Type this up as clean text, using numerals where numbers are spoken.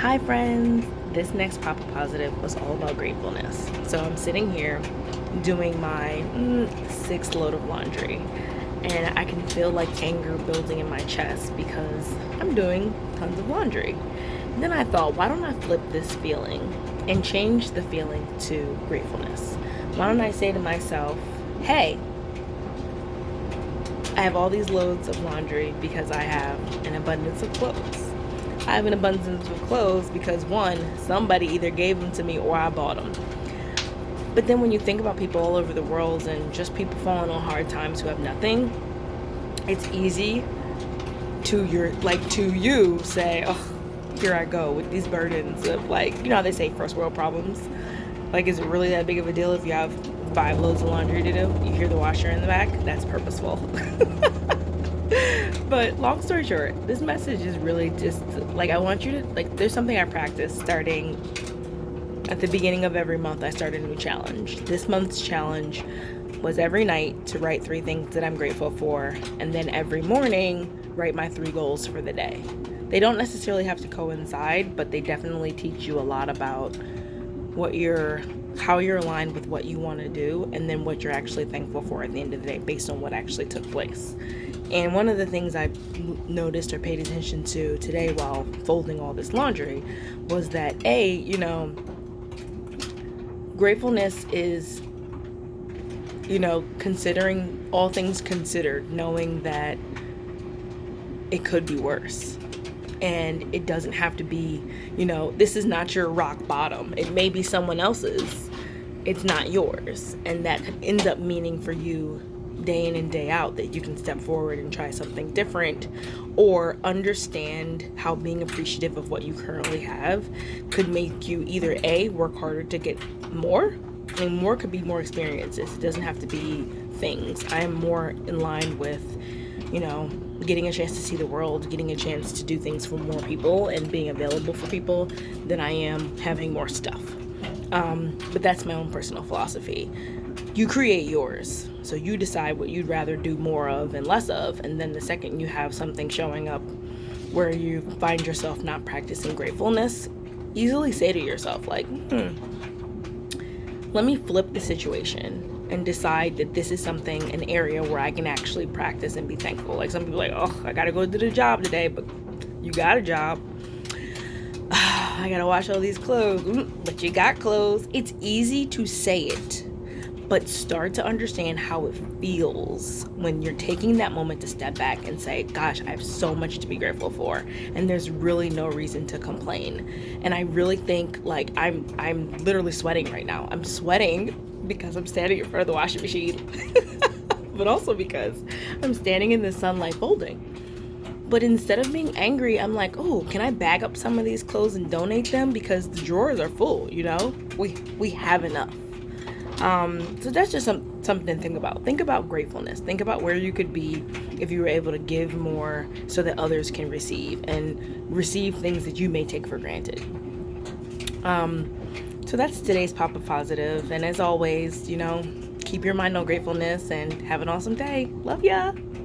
Hi friends, this next Papa Positive was all about gratefulness. So I'm sitting here doing my sixth load of laundry, and I can feel like anger building in my chest because I'm doing tons of laundry. And then I thought, why don't I flip this feeling and change the feeling to gratefulness? Why don't I say to myself, hey, I have all these loads of laundry because I have an abundance of clothes. I have an abundance of clothes because one, somebody either gave them to me or I bought them. But then when you think about people all over the world and just people falling on hard times who have nothing, it's easy to you say, oh, here I go with these burdens of how they say first world problems. Like, is it really that big of a deal if you have 5 loads of laundry to do? You hear the washer in the back? That's purposeful. But long story short, this message is really just I want you to there's something I practice starting at the beginning of every month. I start a new challenge. This month's challenge was every night to write 3 things that I'm grateful for, and then every morning write my 3 goals for the day. They don't necessarily have to coincide, but they definitely teach you a lot about how you're aligned with what you want to do, and then what you're actually thankful for at the end of the day based on what actually took place. And one of the things I noticed or paid attention to today while folding all this laundry was that gratefulness is, considering all things considered, knowing that it could be worse. And it doesn't have to be, this is not your rock bottom. It may be someone else's. It's not yours. And that could end up meaning for you day in and day out that you can step forward and try something different, or understand how being appreciative of what you currently have could make you either A, work harder to get more. I mean, more could be more experiences. It doesn't have to be things. I am more in line with, getting a chance to see the world, getting a chance to do things for more people and being available for people than I am having more stuff. But that's my own personal philosophy. You create yours. So you decide what you'd rather do more of and less of. And then the second you have something showing up where you find yourself not practicing gratefulness, easily say to yourself, let me flip the situation and decide that this is an area where I can actually practice and be thankful. Like, some people I gotta go to the job today, but you got a job. I gotta wash all these clothes, but you got clothes. It's easy to say it, but start to understand how it feels when you're taking that moment to step back and say, gosh, I have so much to be grateful for, and there's really no reason to complain. And I really think I'm literally sweating right now. I'm sweating because I'm standing in front of the washing machine, but also because I'm standing in the sunlight folding. But instead of being angry, I'm like, oh, can I bag up some of these clothes and donate them? Because the drawers are full, we have enough. So that's just something to think about. Think about gratefulness. Think about where you could be if you were able to give more so that others can receive things that you may take for granted. So that's today's Papa Positive. And as always, keep your mind on gratefulness and have an awesome day. Love ya.